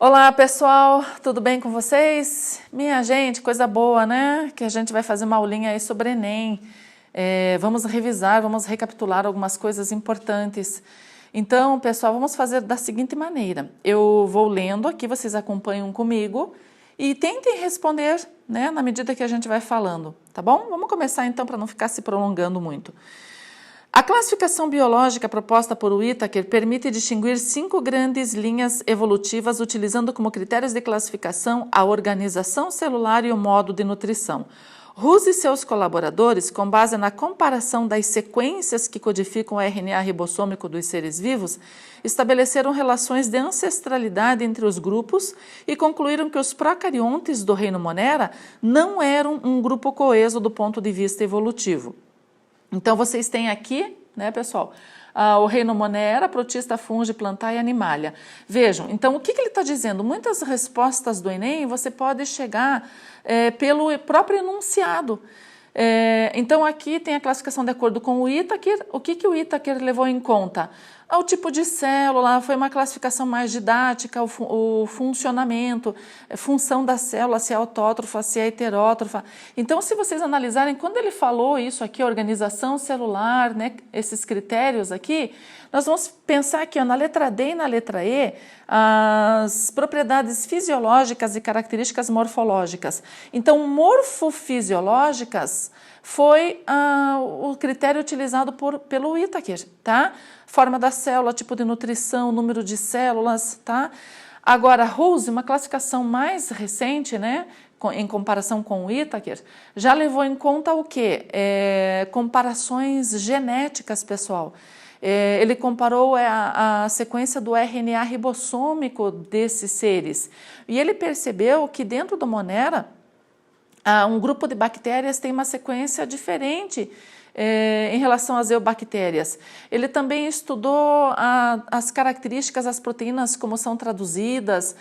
Olá pessoal, tudo bem com vocês? Minha gente, coisa boa, né? Que a gente vai fazer uma aulinha aí sobre Enem. Vamos revisar, vamos recapitular algumas coisas importantes. Então, pessoal, vamos fazer da seguinte maneira. Eu vou lendo aqui, vocês acompanham comigo e tentem responder, né, na medida que a gente vai falando, tá bom? Vamos começar então para não ficar se prolongando muito. A classificação biológica proposta por Whittaker permite distinguir 5 grandes linhas evolutivas utilizando como critérios de classificação a organização celular e o modo de nutrição. Ruse e seus colaboradores, com base na comparação das sequências que codificam o RNA ribossômico dos seres vivos, estabeleceram relações de ancestralidade entre os grupos e concluíram que os procariontes do reino Monera não eram um grupo coeso do ponto de vista evolutivo. Então, vocês têm aqui, né, pessoal, o reino Monera, protista, fungi, plantae e animalia. Vejam, então, o que ele está dizendo? Muitas respostas do Enem você pode chegar pelo próprio enunciado. Então, aqui tem a classificação de acordo com o Whittaker. O que o Whittaker levou em conta? O tipo de célula, foi uma classificação mais didática, o funcionamento, função da célula, se é autótrofa, se é heterótrofa. Então, se vocês analisarem, quando ele falou isso aqui, organização celular, né, esses critérios aqui, nós vamos pensar aqui, ó, na letra D e na letra E, as propriedades fisiológicas e características morfológicas. Então, morfofisiológicas foi o critério utilizado pelo Whittaker, tá? Forma da célula, tipo de nutrição, número de células, tá? Agora, Ruse, uma classificação mais recente, né, em comparação com o Whittaker, já levou em conta o quê? Comparações genéticas, pessoal. Ele comparou a sequência do RNA ribossômico desses seres e ele percebeu que dentro do Monera, um grupo de bactérias tem uma sequência diferente em relação às eubactérias. Ele também estudou as características, as proteínas, como são traduzidas,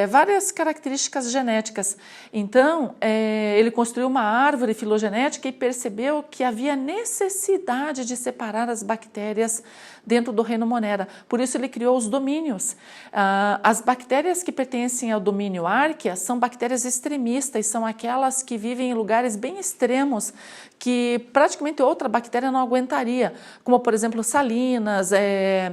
várias características genéticas. Então, ele construiu uma árvore filogenética e percebeu que havia necessidade de separar as bactérias dentro do reino Monera. Por isso, ele criou os domínios. As bactérias que pertencem ao domínio Archaea são bactérias extremistas, são aquelas que vivem em lugares bem extremos, que praticamente outra bactéria não aguentaria, como, por exemplo, salinas,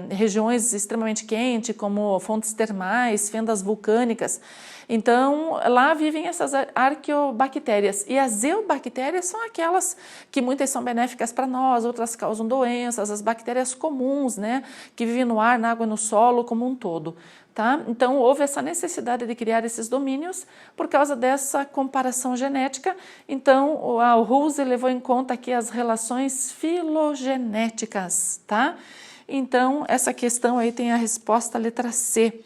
regiões extremamente quentes, como fontes termais, fendas vulcânicas. Então, lá vivem essas arqueobactérias. E as eubactérias são aquelas que muitas são benéficas para nós, outras causam doenças, as bactérias comuns, né, que vivem no ar, na água e no solo como um todo. Tá? Então, houve essa necessidade de criar esses domínios por causa dessa comparação genética. Então, o Ruse levou em conta aqui as relações filogenéticas. Tá? Então, essa questão aí tem a resposta letra C.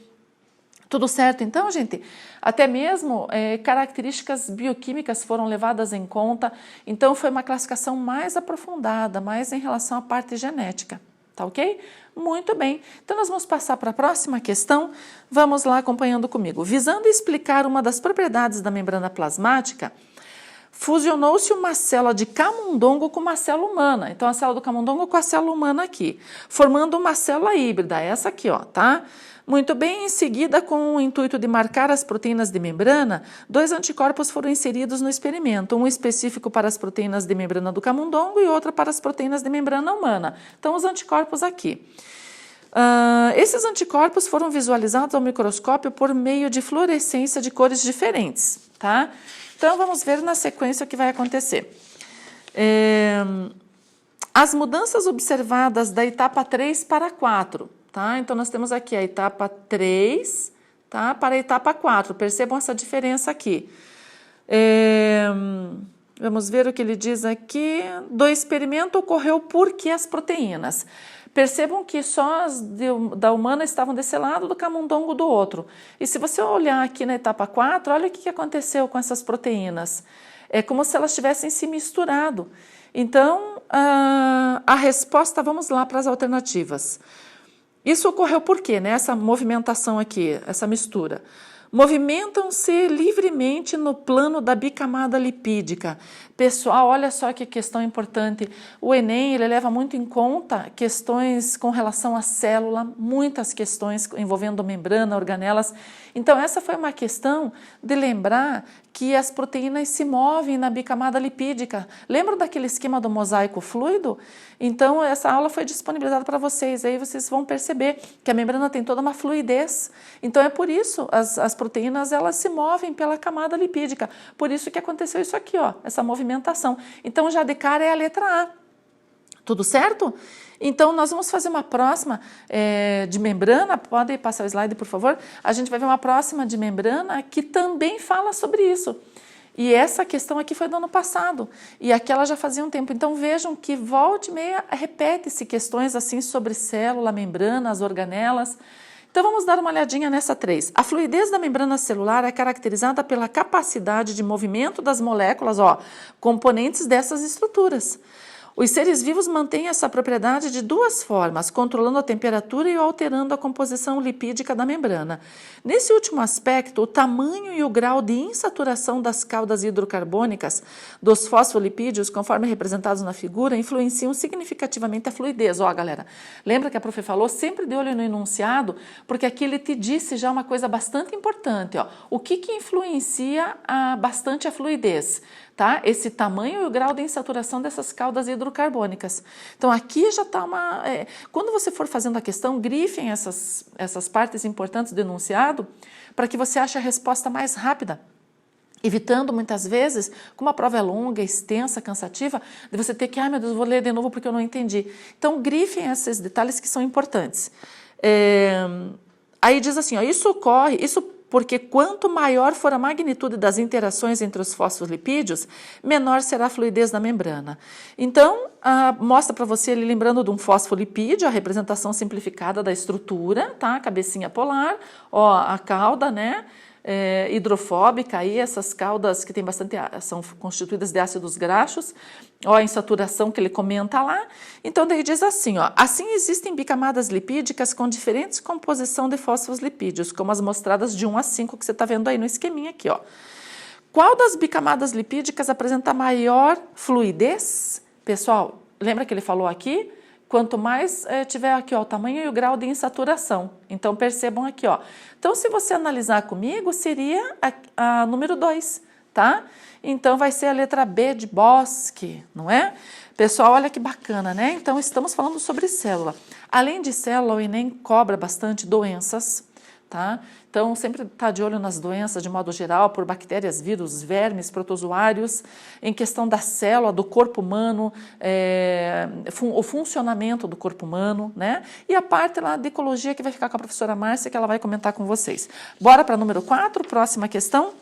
Tudo certo, então, gente? Até mesmo características bioquímicas foram levadas em conta. Então, foi uma classificação mais aprofundada, mais em relação à parte genética. Tá ok? Muito bem. Então, nós vamos passar para a próxima questão. Vamos lá acompanhando comigo. Visando explicar uma das propriedades da membrana plasmática, fusionou-se uma célula de camundongo com uma célula humana. Então, a célula do camundongo com a célula humana aqui, formando uma célula híbrida, essa aqui, ó, tá? Muito bem, em seguida, com o intuito de marcar as proteínas de membrana, 2 anticorpos foram inseridos no experimento, um específico para as proteínas de membrana do camundongo e outro para as proteínas de membrana humana. Então, os anticorpos aqui. Esses anticorpos foram visualizados ao microscópio por meio de fluorescência de cores diferentes, tá? Então, vamos ver na sequência o que vai acontecer. As mudanças observadas da etapa 3 para 4, tá? Então, nós temos aqui a etapa 3, tá? Para a etapa 4. Percebam essa diferença aqui. Vamos ver o que ele diz aqui. Do experimento ocorreu por que as proteínas? Percebam que só as da humana estavam desse lado, do camundongo do outro. E se você olhar aqui na etapa 4, olha o que aconteceu com essas proteínas. É como se elas tivessem se misturado. Então, a resposta, vamos lá para as alternativas. Isso ocorreu por quê, né? Essa movimentação aqui, essa mistura. movimentam-se livremente no plano da bicamada lipídica. Pessoal, olha só que questão importante. O Enem, ele leva muito em conta questões com relação à célula, muitas questões envolvendo membrana, organelas. Então, essa foi uma questão de lembrar que as proteínas se movem na bicamada lipídica. Lembram daquele esquema do mosaico fluido? Então, essa aula foi disponibilizada para vocês. Aí vocês vão perceber que a membrana tem toda uma fluidez. Então, é por isso as proteínas elas se movem pela camada lipídica. Por isso que aconteceu isso aqui, ó, essa movimentação. Então, já de cara é a letra A. Tudo certo? Então, nós vamos fazer uma próxima de membrana. Pode passar o slide, por favor? A gente vai ver uma próxima de membrana que também fala sobre isso. E essa questão aqui foi do ano passado. E aquela já fazia um tempo. Então, vejam que volta e meia repete-se questões assim sobre célula, membrana, as organelas. Então, vamos dar uma olhadinha nessa 3. A fluidez da membrana celular é caracterizada pela capacidade de movimento das moléculas, ó, componentes dessas estruturas. Os seres vivos mantêm essa propriedade de duas formas, controlando a temperatura e alterando a composição lipídica da membrana. Nesse último aspecto, o tamanho e o grau de insaturação das caudas hidrocarbônicas dos fosfolipídios, conforme representados na figura, influenciam significativamente a fluidez. Ó, galera, lembra que a prof falou? Sempre de olho no enunciado, porque aqui ele te disse já uma coisa bastante importante. Ó. O que influencia bastante a fluidez? Tá? Esse tamanho e o grau de insaturação dessas caudas hidrocarbônicas. Então, aqui já está uma... quando você for fazendo a questão, grifem essas partes importantes do enunciado para que você ache a resposta mais rápida, evitando muitas vezes, como a prova é longa, extensa, cansativa, de você ter que, ai meu Deus, vou ler de novo porque eu não entendi. Então, grifem esses detalhes que são importantes. Aí diz assim, ó, isso porque quanto maior for a magnitude das interações entre os fosfolipídios, menor será a fluidez da membrana. Então, mostra para você ali, lembrando de um fosfolipídio, a representação simplificada da estrutura, tá? Cabecinha polar, ó, a cauda, né? Hidrofóbica, aí essas caudas que tem bastante, são constituídas de ácidos graxos, ó, a insaturação que ele comenta lá. Então, daí diz assim, ó, assim existem bicamadas lipídicas com diferentes composição de fosfolipídios, como as mostradas de 1 a 5 que você está vendo aí no esqueminha aqui, ó. Qual das bicamadas lipídicas apresenta maior fluidez? Pessoal, lembra que ele falou aqui? Quanto mais tiver aqui, ó, o tamanho e o grau de insaturação. Então, percebam aqui, ó. Então, se você analisar comigo, seria a número 2, tá? Então, vai ser a letra B de Bosque, não é? Pessoal, olha que bacana, né? Então, estamos falando sobre célula. Além de célula, o Enem cobra bastante doenças, tá? Então, sempre está de olho nas doenças de modo geral, por bactérias, vírus, vermes, protozoários, em questão da célula, do corpo humano, o funcionamento do corpo humano, né? E a parte lá de ecologia que vai ficar com a professora Márcia, que ela vai comentar com vocês. Bora para número 4, próxima questão.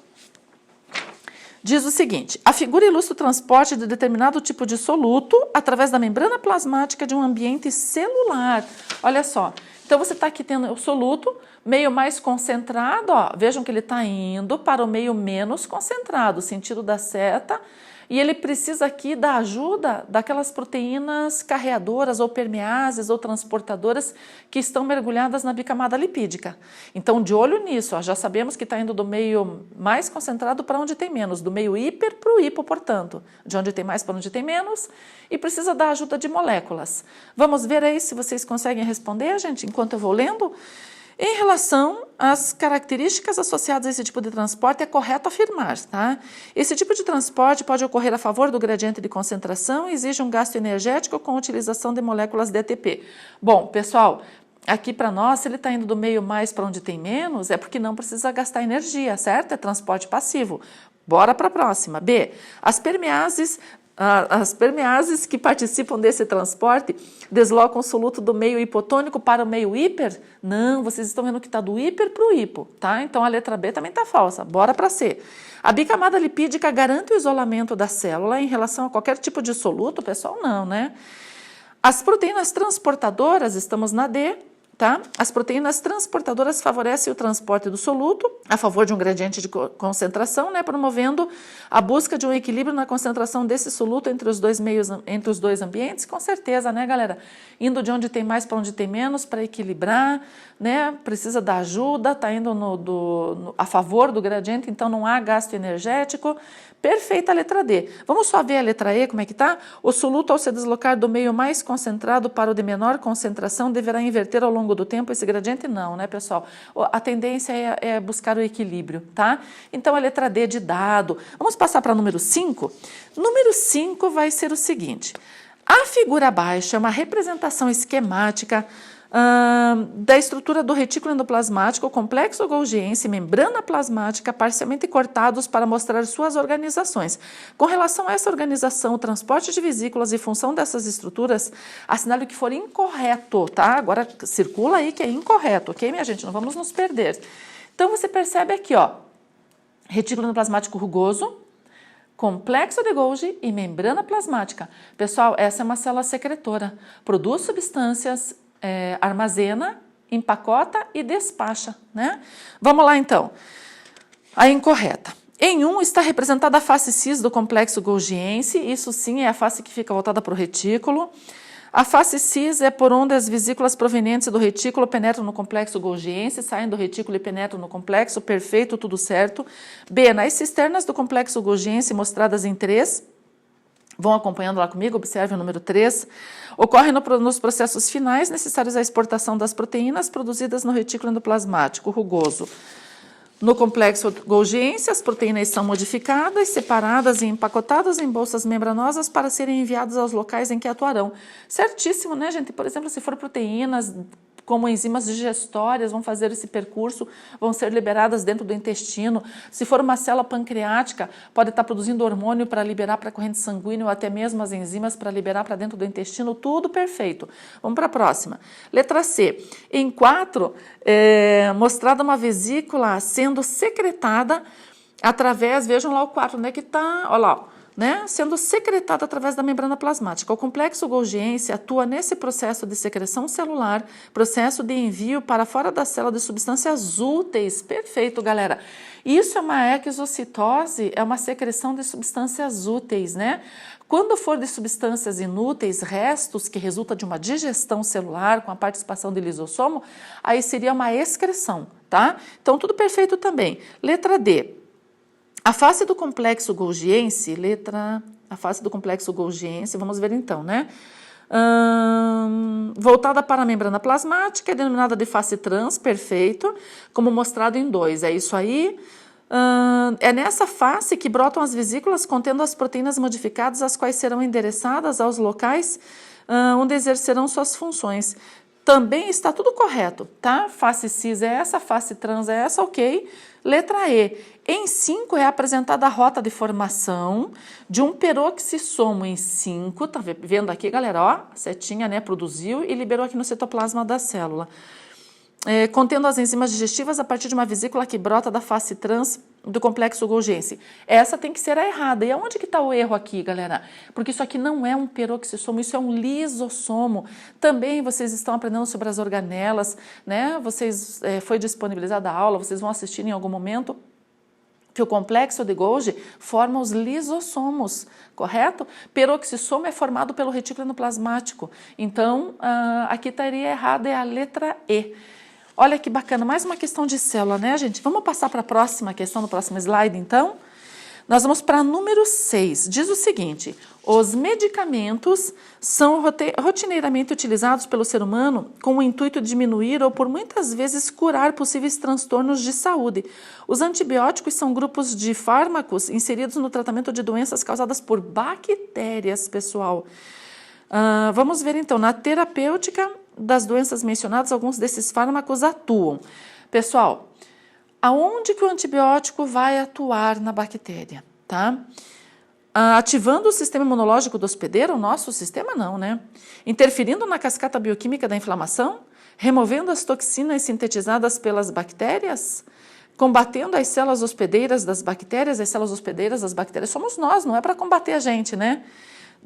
Diz o seguinte, a figura ilustra o transporte de determinado tipo de soluto através da membrana plasmática de um ambiente celular. Olha só, então você está aqui tendo o soluto, meio mais concentrado, ó, vejam que ele está indo para o meio menos concentrado, sentido da seta, e ele precisa aqui da ajuda daquelas proteínas carreadoras ou permeases ou transportadoras que estão mergulhadas na bicamada lipídica. Então, de olho nisso, ó, já sabemos que está indo do meio mais concentrado para onde tem menos, do meio hiper para o hipo, portanto, de onde tem mais para onde tem menos, e precisa da ajuda de moléculas. Vamos ver aí se vocês conseguem responder, gente, enquanto eu vou lendo. Em relação às características associadas a esse tipo de transporte, é correto afirmar, tá? Esse tipo de transporte pode ocorrer a favor do gradiente de concentração e exige um gasto energético com a utilização de moléculas de ATP. Bom, pessoal, aqui para nós, se ele está indo do meio mais para onde tem menos, é porque não precisa gastar energia, certo? É transporte passivo. Bora para a próxima. B. As permeases que participam desse transporte deslocam o soluto do meio hipotônico para o meio hiper? Não, vocês estão vendo que está do hiper para o hipo, tá? Então a letra B também está falsa. Bora para C. A bicamada lipídica garante o isolamento da célula em relação a qualquer tipo de soluto? Pessoal, não, né? As proteínas transportadoras, estamos na D, tá? As proteínas transportadoras favorecem o transporte do soluto a favor de um gradiente de concentração, né, promovendo a busca de um equilíbrio na concentração desse soluto entre os dois ambientes, com certeza, né, galera? Indo de onde tem mais para onde tem menos para equilibrar, né? Precisa da ajuda, tá indo a favor do gradiente, então não há gasto energético. Perfeita a letra D. Vamos só ver a letra E, como é que tá? O soluto, ao se deslocar do meio mais concentrado para o de menor concentração, deverá inverter ao longo do tempo esse gradiente? Não, né, pessoal? A tendência é buscar o equilíbrio, tá? Então, a letra D de dado. Vamos passar para número 5? Número 5 vai ser o seguinte. A figura abaixo é uma representação esquemática da estrutura do retículo endoplasmático, complexo golgiense e membrana plasmática parcialmente cortados para mostrar suas organizações. Com relação a essa organização, o transporte de vesículas e função dessas estruturas, assinale o que for incorreto, tá? Agora circula aí que é incorreto, ok, minha gente? Não vamos nos perder. Então você percebe aqui, ó, retículo endoplasmático rugoso, complexo de Golgi e membrana plasmática. Pessoal, essa é uma célula secretora, produz substâncias, armazena, empacota e despacha, né? Vamos lá então. A incorreta. Em 1 está representada a face cis do complexo golgiense, isso sim é a face que fica voltada para o retículo. A face cis é por onde as vesículas provenientes do retículo penetram no complexo golgiense, saem do retículo e penetram no complexo, perfeito, tudo certo. B, nas cisternas do complexo golgiense mostradas em 3, vão acompanhando lá comigo, observe o número 3. Ocorre nos processos finais necessários à exportação das proteínas produzidas no retículo endoplasmático rugoso. No complexo golgiense, as proteínas são modificadas, separadas e empacotadas em bolsas membranosas para serem enviadas aos locais em que atuarão. Certíssimo, né, gente? Por exemplo, se for proteínas como enzimas digestórias, vão fazer esse percurso, vão ser liberadas dentro do intestino. Se for uma célula pancreática, pode estar produzindo hormônio para liberar para a corrente sanguínea ou até mesmo as enzimas para liberar para dentro do intestino, tudo perfeito. Vamos para a próxima. Letra C. Em 4, mostrada uma vesícula sendo secretada através, vejam lá o 4, né, que está, olha lá, né, sendo secretada através da membrana plasmática. O complexo golgiense atua nesse processo de secreção celular, processo de envio para fora da célula de substâncias úteis. Perfeito, galera. Isso é uma exocitose, é uma secreção de substâncias úteis, né? Quando for de substâncias inúteis, restos que resulta de uma digestão celular com a participação do lisossomo, aí seria uma excreção, tá? Então, tudo perfeito também. Letra D. A face do complexo golgiense, a face do complexo golgiense, vamos ver então, né? Voltada para a membrana plasmática, é denominada de face trans, perfeito, como mostrado em 2, é isso aí. É nessa face que brotam as vesículas contendo as proteínas modificadas, as quais serão endereçadas aos locais onde exercerão suas funções. Também está tudo correto, tá? Face cis é essa, face trans é essa, ok. Letra E. Em 5 é apresentada a rota de formação de um peroxissomo em 5, tá vendo aqui, galera? Ó, a setinha, né, produziu e liberou aqui no citoplasma da célula. Contendo as enzimas digestivas a partir de uma vesícula que brota da face trans do complexo golgiense. Essa tem que ser a errada. E aonde que está o erro aqui, galera? Porque isso aqui não é um peroxissomo, isso é um lisossomo. Também vocês estão aprendendo sobre as organelas, né? Foi disponibilizada a aula, vocês vão assistir em algum momento que o complexo de Golgi forma os lisossomos, correto? Peroxissomo é formado pelo retículo endoplasmático. Então, aqui estaria errada, é a letra E. Olha que bacana, mais uma questão de célula, né, gente? Vamos passar para a próxima questão, no próximo slide, então? Nós vamos para número 6. Diz o seguinte: os medicamentos são rotineiramente utilizados pelo ser humano com o intuito de diminuir ou, por muitas vezes, curar possíveis transtornos de saúde. Os antibióticos são grupos de fármacos inseridos no tratamento de doenças causadas por bactérias, pessoal. Vamos ver, então, na terapêutica das doenças mencionadas, alguns desses fármacos atuam. Pessoal, aonde que o antibiótico vai atuar na bactéria, tá? Ativando o sistema imunológico do hospedeiro, o nosso sistema não, né? Interferindo na cascata bioquímica da inflamação, removendo as toxinas sintetizadas pelas bactérias, combatendo as células hospedeiras das bactérias. As células hospedeiras das bactérias somos nós, não é para combater a gente, né?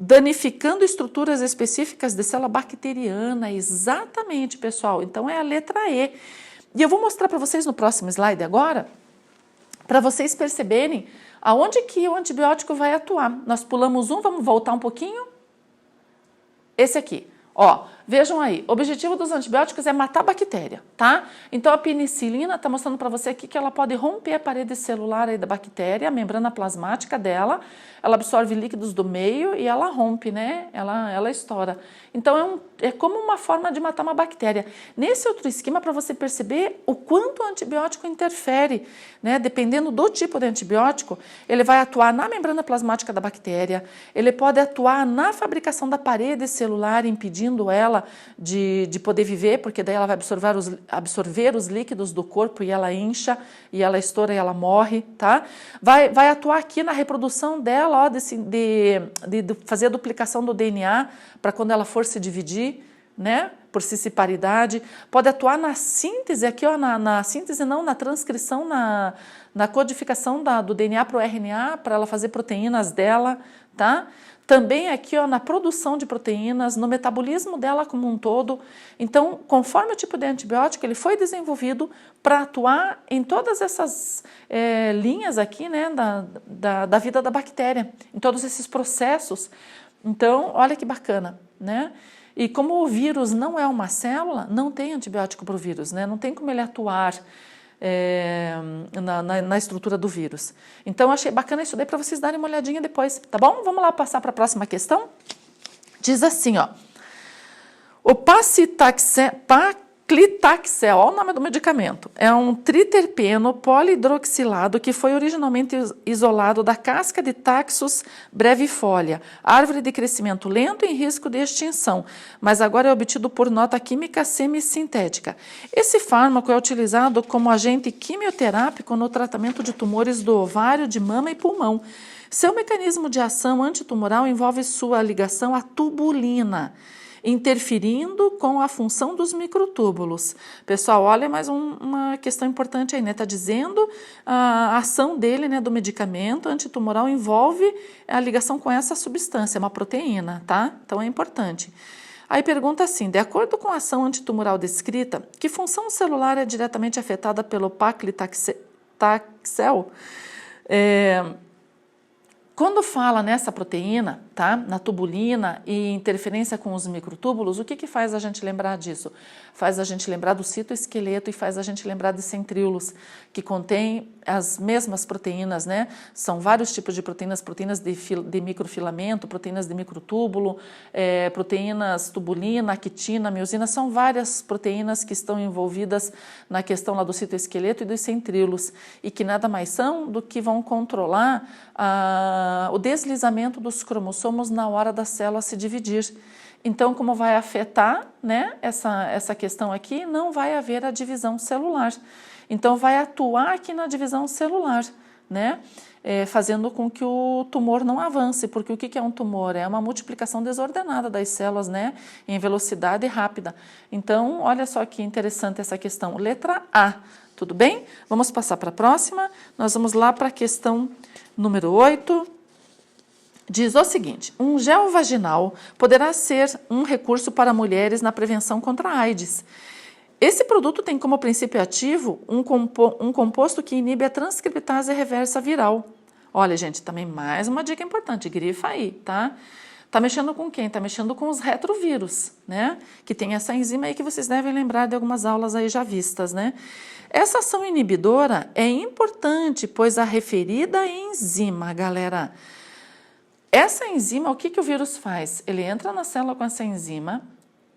danificando estruturas específicas de célula bacteriana. Exatamente, pessoal. Então, é a letra E. E eu vou mostrar para vocês no próximo slide agora, para vocês perceberem aonde que o antibiótico vai atuar. Nós pulamos um, vamos voltar um pouquinho. Esse aqui. Ó, vejam aí, o objetivo dos antibióticos é matar a bactéria, tá? Então, a penicilina está mostrando para você aqui que ela pode romper a parede celular aí da bactéria, a membrana plasmática dela, ela absorve líquidos do meio e ela rompe, né? Ela estoura. Então, é como uma forma de matar uma bactéria. Nesse outro esquema, para você perceber o quanto o antibiótico interfere, né? Dependendo do tipo de antibiótico, ele vai atuar na membrana plasmática da bactéria, ele pode atuar na fabricação da parede celular, impedindo ela de poder viver, porque daí ela vai absorver os líquidos do corpo e ela incha, e ela estoura e ela morre, tá? Vai atuar aqui na reprodução dela, ó, de fazer a duplicação do DNA para quando ela for se dividir, né? Por cisparidade. Pode atuar na síntese, aqui, ó, na síntese não, na transcrição, na codificação do DNA para o RNA, para ela fazer proteínas dela, tá? Também aqui, ó, na produção de proteínas, no metabolismo dela como um todo. Então, conforme o tipo de antibiótico, ele foi desenvolvido para atuar em todas essas linhas aqui, né, da vida da bactéria, em todos esses processos. Então, olha que bacana, né? E como o vírus não é uma célula, não tem antibiótico para o vírus, né? Não tem como ele atuar na estrutura do vírus. Então, achei bacana isso daí para vocês darem uma olhadinha depois, tá bom? Vamos lá passar para a próxima questão? Diz assim, ó. O paclitaxel, olha o nome do medicamento, é um triterpeno polihidroxilado que foi originalmente isolado da casca de Taxus brevifolia, árvore de crescimento lento em risco de extinção, mas agora é obtido por nota química semissintética. Esse fármaco é utilizado como agente quimioterápico no tratamento de tumores do ovário, de mama e pulmão. Seu mecanismo de ação antitumoral envolve sua ligação à tubulina, interferindo com a função dos microtúbulos. Pessoal, olha mais uma questão importante aí, né? Está dizendo a ação dele, né, do medicamento antitumoral envolve a ligação com essa substância, uma proteína, tá? Então é importante. Aí pergunta assim, de acordo com a ação antitumoral descrita, que função celular é diretamente afetada pelo paclitaxel? Quando fala nessa proteína, tá, na tubulina e interferência com os microtúbulos, o que faz a gente lembrar disso? Faz a gente lembrar do citoesqueleto e faz a gente lembrar de centríolos, que contém as mesmas proteínas, né? São vários tipos de proteínas, proteínas de microfilamento, proteínas de microtúbulo, proteínas tubulina, actina, miosina, são várias proteínas que estão envolvidas na questão lá do citoesqueleto e dos centríolos, e que nada mais são do que vão controlar o deslizamento dos cromossomos na hora da célula se dividir. Então, como vai afetar, né, essa questão aqui, não vai haver a divisão celular. Então, vai atuar aqui na divisão celular, né, fazendo com que o tumor não avance, porque o que é um tumor? É uma multiplicação desordenada das células, né, em velocidade rápida. Então, olha só que interessante essa questão. Letra A, tudo bem? Vamos passar para a próxima. Nós vamos lá para a questão número 8. Diz o seguinte, um gel vaginal poderá ser um recurso para mulheres na prevenção contra a AIDS. Esse produto tem como princípio ativo um composto que inibe a transcriptase reversa viral. Olha, gente, também mais uma dica importante, grifa aí, tá? Tá mexendo com quem? Tá mexendo com os retrovírus, né? Que tem essa enzima aí que vocês devem lembrar de algumas aulas aí já vistas, né? Essa ação inibidora é importante, pois a referida enzima, galera, essa enzima, o que o vírus faz? Ele entra na célula com essa enzima,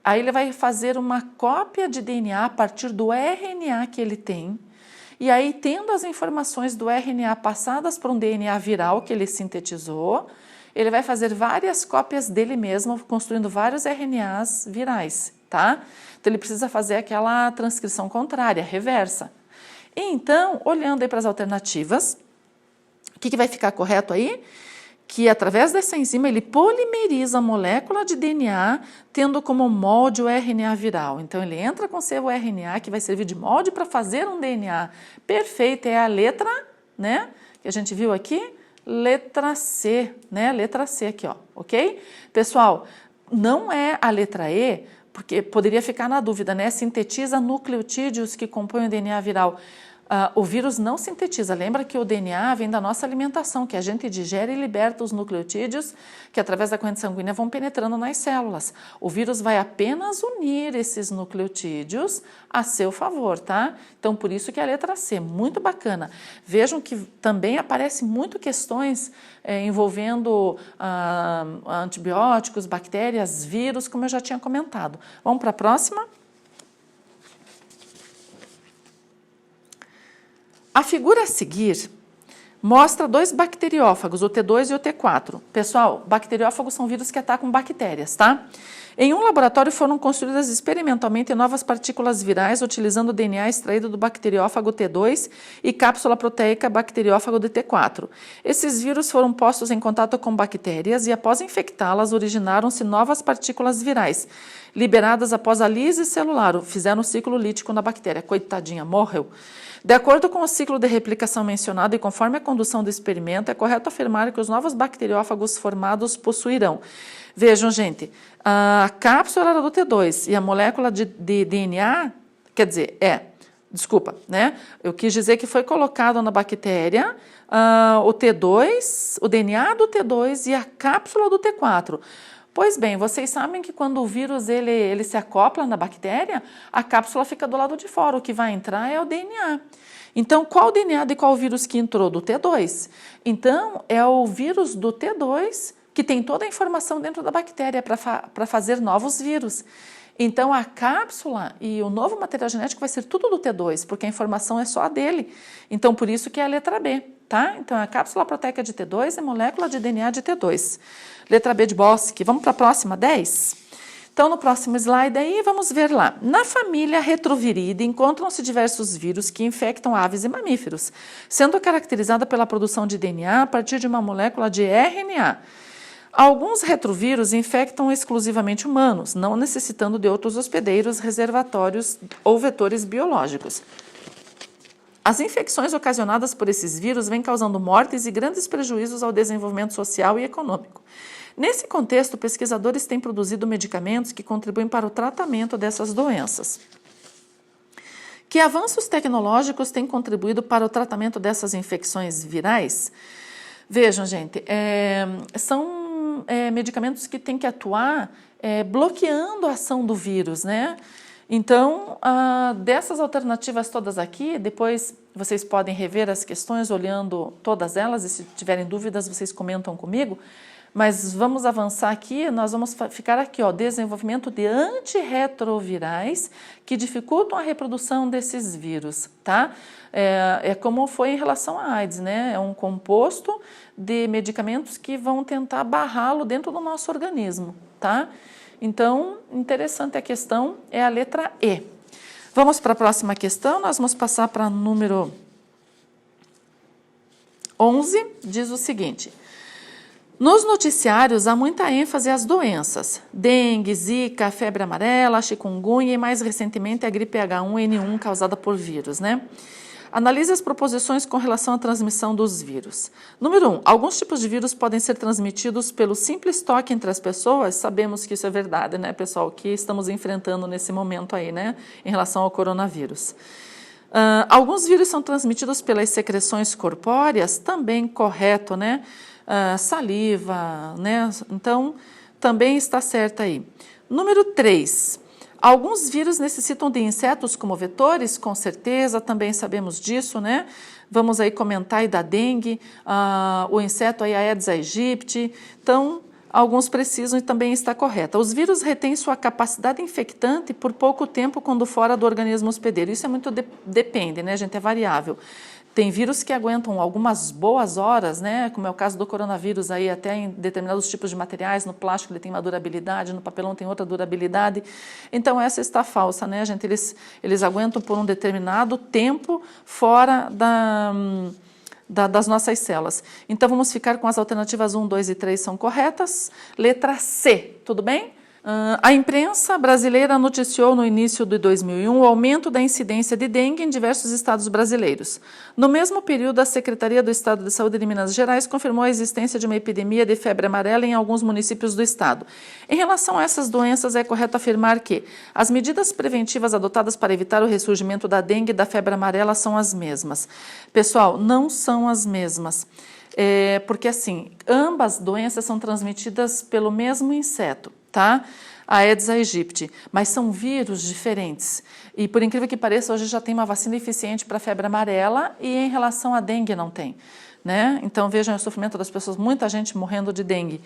aí ele vai fazer uma cópia de DNA a partir do RNA que ele tem, e aí, tendo as informações do RNA passadas para um DNA viral que ele sintetizou, ele vai fazer várias cópias dele mesmo, construindo vários RNAs virais, tá? Então, ele precisa fazer aquela transcrição contrária, reversa. E então, olhando aí para as alternativas, o que vai ficar correto aí? Que através dessa enzima ele polimeriza a molécula de DNA, tendo como molde o RNA viral. Então, ele entra com seu RNA, que vai servir de molde para fazer um DNA perfeito. É a letra, né, que a gente viu aqui, letra C, né, letra C aqui, ó, ok? Pessoal, não é a letra E, porque poderia ficar na dúvida, né? Sintetiza nucleotídeos que compõem o DNA viral. O vírus não sintetiza. Lembra que o DNA vem da nossa alimentação, que a gente digere e liberta os nucleotídeos que através da corrente sanguínea vão penetrando nas células. O vírus vai apenas unir esses nucleotídeos a seu favor, tá? Então, por isso que é a letra C, muito bacana. Vejam que também aparecem muito questões envolvendo antibióticos, bactérias, vírus, como eu já tinha comentado. Vamos para a próxima? A figura a seguir mostra dois bacteriófagos, o T2 e o T4. Pessoal, bacteriófagos são vírus que atacam bactérias, tá? Em um laboratório foram construídas experimentalmente novas partículas virais utilizando o DNA extraído do bacteriófago T2 e cápsula proteica bacteriófago de T4. Esses vírus foram postos em contato com bactérias e, após infectá-las, originaram-se novas partículas virais, liberadas após a lise celular, fizeram um ciclo lítico na bactéria. Coitadinha, morreu. De acordo com o ciclo de replicação mencionado e conforme a condução do experimento, é correto afirmar que os novos bacteriófagos formados possuirão. Vejam, gente, a cápsula era do T2 e a molécula de DNA, quer dizer, desculpa, né? Eu quis dizer que foi colocado na bactéria o T2, o DNA do T2 e a cápsula do T4. Pois bem, vocês sabem que quando o vírus ele se acopla na bactéria, a cápsula fica do lado de fora, o que vai entrar é o DNA. Então, qual o DNA de qual vírus que entrou? Do T2. Então, é o vírus do T2 que tem toda a informação dentro da bactéria para fazer novos vírus. Então, a cápsula e o novo material genético vai ser tudo do T2, porque a informação é só a dele. Então, por isso que é a letra B, tá? Então, a cápsula proteica de T2 é molécula de DNA de T2. Letra B de Bosc. Vamos para a próxima, 10? Então, no próximo slide aí, vamos ver lá. Na família Retroviridae encontram-se diversos vírus que infectam aves e mamíferos, sendo caracterizada pela produção de DNA a partir de uma molécula de RNA. Alguns retrovírus infectam exclusivamente humanos, não necessitando de outros hospedeiros, reservatórios ou vetores biológicos. As infecções ocasionadas por esses vírus vêm causando mortes e grandes prejuízos ao desenvolvimento social e econômico. Nesse contexto, pesquisadores têm produzido medicamentos que contribuem para o tratamento dessas doenças. Que avanços tecnológicos têm contribuído para o tratamento dessas infecções virais? Vejam, gente, são medicamentos que têm que atuar bloqueando a ação do vírus, né? Então, dessas alternativas todas aqui, depois vocês podem rever as questões olhando todas elas e se tiverem dúvidas vocês comentam comigo, mas vamos avançar aqui, nós vamos ficar aqui, ó, desenvolvimento de antirretrovirais que dificultam a reprodução desses vírus, tá? É como foi em relação à AIDS, né? É um composto de medicamentos que vão tentar barrá-lo dentro do nosso organismo, tá? Então, interessante a questão, é a letra E. Vamos para a próxima questão, nós vamos passar para o número 11, diz o seguinte: nos noticiários há muita ênfase às doenças, dengue, zika, febre amarela, chikungunya e mais recentemente a gripe H1N1 causada por vírus, né? Analise as proposições com relação à transmissão dos vírus. Número 1. Alguns tipos de vírus podem ser transmitidos pelo simples toque entre as pessoas. Sabemos que isso é verdade, né, pessoal? O que estamos enfrentando nesse momento aí, né, em relação ao coronavírus. Alguns vírus são transmitidos pelas secreções corpóreas, também correto, né? Saliva, né? Então, também está certo aí. Número 3. Alguns vírus necessitam de insetos como vetores, com certeza, também sabemos disso, né? Vamos aí comentar aí da dengue, o inseto aí, a Aedes aegypti. Então, alguns precisam e também está correta. Os vírus retêm sua capacidade infectante por pouco tempo quando fora do organismo hospedeiro. Isso é muito depende, né, gente? É variável. Tem vírus que aguentam algumas boas horas, né? Como é o caso do coronavírus, aí até em determinados tipos de materiais, no plástico ele tem uma durabilidade, no papelão tem outra durabilidade. Então essa está falsa, né, gente? Eles aguentam por um determinado tempo fora das nossas células. Então vamos ficar com as alternativas 1, 2 e 3 são corretas. Letra C, tudo bem? A imprensa brasileira noticiou no início de 2001 o aumento da incidência de dengue em diversos estados brasileiros. No mesmo período, a Secretaria do Estado de Saúde de Minas Gerais confirmou a existência de uma epidemia de febre amarela em alguns municípios do estado. Em relação a essas doenças, é correto afirmar que as medidas preventivas adotadas para evitar o ressurgimento da dengue e da febre amarela são as mesmas. Pessoal, não são as mesmas. Porque assim, ambas doenças são transmitidas pelo mesmo inseto, tá? A Aedes aegypti, mas são vírus diferentes. E por incrível que pareça, hoje já tem uma vacina eficiente para a febre amarela e em relação à dengue não tem, né? Então vejam o sofrimento das pessoas, muita gente morrendo de dengue.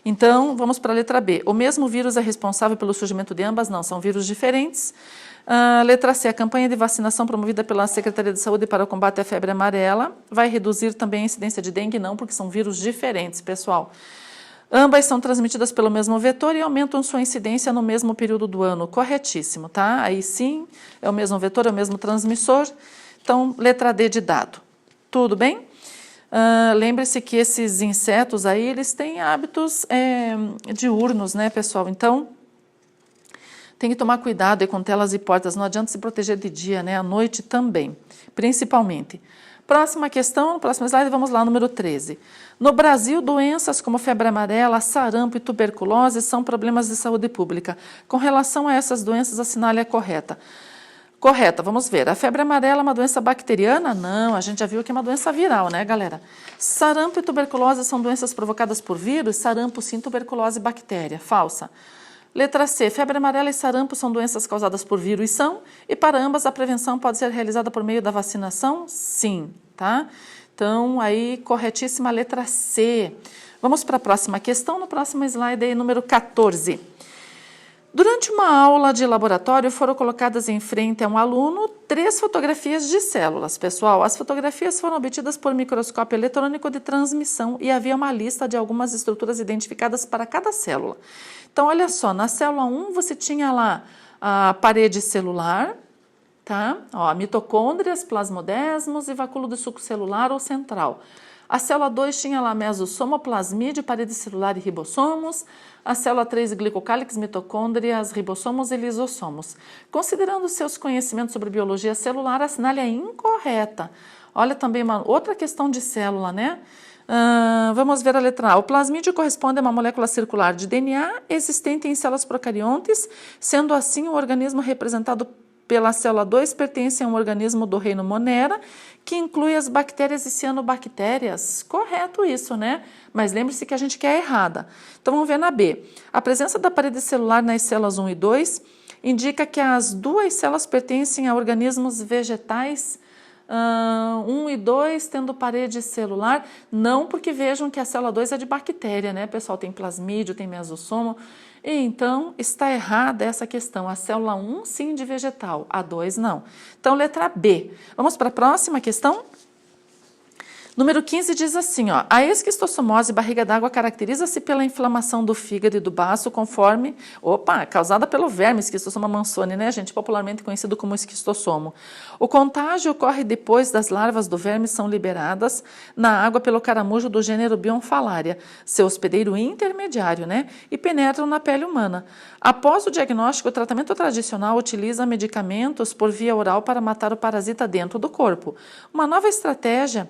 Então vamos para a letra B. O mesmo vírus é responsável pelo surgimento de ambas? Não, são vírus diferentes. Letra C, a campanha de vacinação promovida pela Secretaria de Saúde para o combate à febre amarela vai reduzir também a incidência de dengue? Não, porque são vírus diferentes, pessoal. Ambas são transmitidas pelo mesmo vetor e aumentam sua incidência no mesmo período do ano. Corretíssimo, tá? Aí sim, é o mesmo vetor, é o mesmo transmissor. Então, letra D de dado. Tudo bem? Lembre-se que esses insetos aí, eles têm hábitos diurnos, né, pessoal? Então, tem que tomar cuidado aí com telas e portas, não adianta se proteger de dia, né? À noite também, principalmente. Próxima questão, próximo slide, vamos lá, número 13. No Brasil, doenças como febre amarela, sarampo e tuberculose são problemas de saúde pública. Com relação a essas doenças, assinale a correta. Correta, vamos ver. A febre amarela é uma doença bacteriana? Não, a gente já viu que é uma doença viral, né, galera? Sarampo e tuberculose são doenças provocadas por vírus? Sarampo sim, tuberculose bactéria. Falsa. Letra C, febre amarela e sarampo são doenças causadas por vírus? São. E para ambas a prevenção pode ser realizada por meio da vacinação? Sim, tá? Então, aí, corretíssima letra C. Vamos para a próxima questão, no próximo slide aí, número 14. Durante uma aula de laboratório, foram colocadas em frente a um aluno 3 fotografias de células. Pessoal, as fotografias foram obtidas por microscópio eletrônico de transmissão e havia uma lista de algumas estruturas identificadas para cada célula. Então, olha só, na célula 1 você tinha lá a parede celular, tá? Ó, mitocôndrias, plasmodesmos e vacúolo do suco celular ou central. A célula 2 tinha lá mesosomo, plasmídio, parede celular e ribossomos. A célula 3, glicocálix, mitocôndrias, ribossomos e lisossomos. Considerando seus conhecimentos sobre biologia celular, assinale a incorreta. Olha também uma outra questão de célula, né? Vamos ver a letra A. O plasmídio corresponde a uma molécula circular de DNA existente em células procariontes, sendo assim o organismo representado pela célula 2 pertence a um organismo do reino Monera, que inclui as bactérias e cianobactérias. Correto isso, né? Mas lembre-se que a gente quer errada. Então vamos ver na B. A presença da parede celular nas células 1 e 2 indica que as 2 células pertencem a organismos vegetais 1 e 2 tendo parede celular, não, porque vejam que a célula 2 é de bactéria, né, pessoal? Tem plasmídio, tem mesosomo. Então, está errada essa questão. A célula 1, sim, de vegetal, a 2, não. Então, letra B. Vamos para a próxima questão? Número 15 diz assim, ó, a esquistossomose barriga d'água caracteriza-se pela inflamação do fígado e do baço causada pelo verme Schistosoma mansoni, né, gente, popularmente conhecido como esquistossomo. O contágio ocorre depois das larvas do verme são liberadas na água pelo caramujo do gênero Bionfalaria, seu hospedeiro intermediário, né, e penetram na pele humana. Após o diagnóstico, o tratamento tradicional utiliza medicamentos por via oral para matar o parasita dentro do corpo. Uma nova estratégia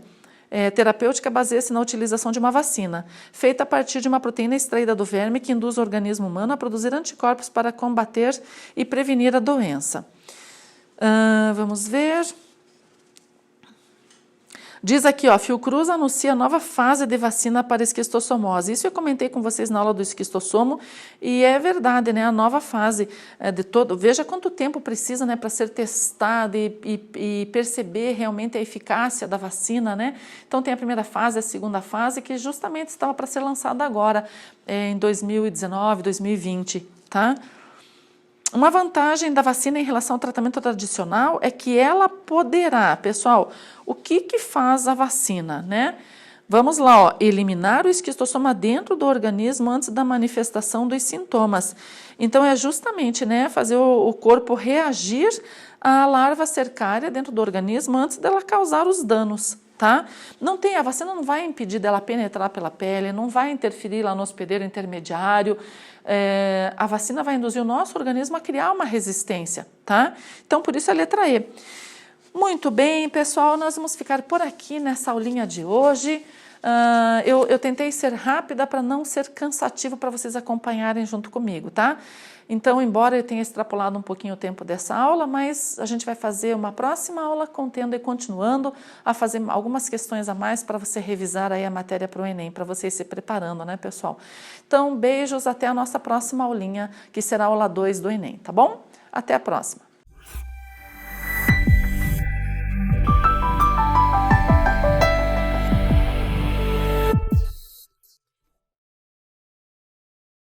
terapêutica baseia-se na utilização de uma vacina, feita a partir de uma proteína extraída do verme que induz o organismo humano a produzir anticorpos para combater e prevenir a doença. Vamos ver. Diz aqui, ó, Fiocruz anuncia nova fase de vacina para esquistossomose. Isso eu comentei com vocês na aula do esquistossomo e é verdade, né? A nova fase de todo. Veja quanto tempo precisa, né, para ser testada e perceber realmente a eficácia da vacina, né? Então tem a primeira fase, a segunda fase, que justamente estava para ser lançada agora, em 2019, 2020, tá? Uma vantagem da vacina em relação ao tratamento tradicional é que ela poderá, pessoal, o que faz a vacina, né? Vamos lá, ó, eliminar o esquistossoma dentro do organismo antes da manifestação dos sintomas. Então, é justamente, né, fazer o corpo reagir à larva cercária dentro do organismo antes dela causar os danos, tá? tá? Não tem, a vacina não vai impedir dela penetrar pela pele, não vai interferir lá no hospedeiro intermediário, a vacina vai induzir o nosso organismo a criar uma resistência, tá? Então, por isso a letra E. Muito bem, pessoal, nós vamos ficar por aqui nessa aulinha de hoje. Eu tentei ser rápida para não ser cansativo para vocês acompanharem junto comigo, tá? Então, embora eu tenha extrapolado um pouquinho o tempo dessa aula, mas a gente vai fazer uma próxima aula contendo e continuando a fazer algumas questões a mais para você revisar aí a matéria para o Enem, para vocês se preparando, né, pessoal? Então, beijos, até a nossa próxima aulinha, que será a aula 2 do Enem, tá bom? Até a próxima!